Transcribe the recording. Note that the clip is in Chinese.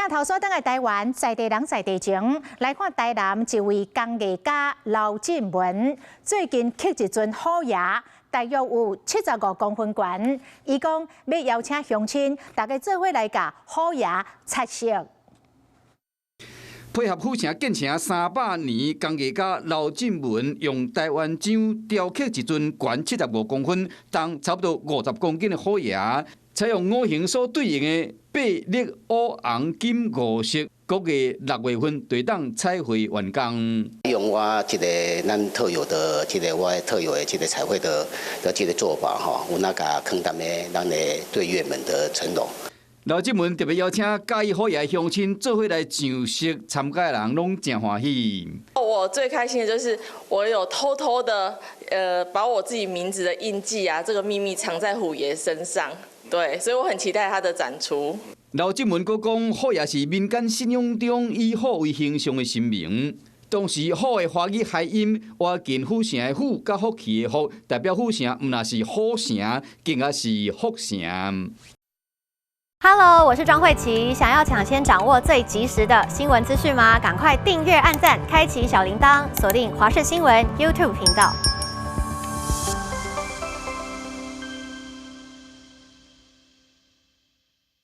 镜头所等的台湾在地人在地情，来看台南一位工艺家刘进文，最近刻一尊虎爷，大约有75公分悬。伊讲要邀请乡亲，大家做伙来甲虎爷擦色。 配合府城建成300年，工艺家刘进文用台湾樟雕刻一尊悬75公分、重差不多50公斤的虎爷，采用五行所对应的白、绿、乌、红、金5色，估计6月份就当彩绘完工。用我咱特有的我特有的彩绘的做法哈，有那个更淡的咱的对月门的成龙。 刘进文特别邀请介意虎爷的乡亲做伙来上色，参加的人拢真欢喜。我最开心的就是我有偷偷的把我自己名字的印记啊，这个秘密藏在虎爷身上。对，所以我很期待他的展出。刘进文佫讲，虎爷是民间信仰中以虎为形象的神明。当时虎的华语谐音，活近府城的府甲福气的福，代表府城毋但是虎城，更加是福城。 Hello， 我是庄慧琪。想要抢先掌握最及时的新闻资讯吗？赶快订阅、按赞、开启小铃铛，锁定华视新闻 YouTube 频道。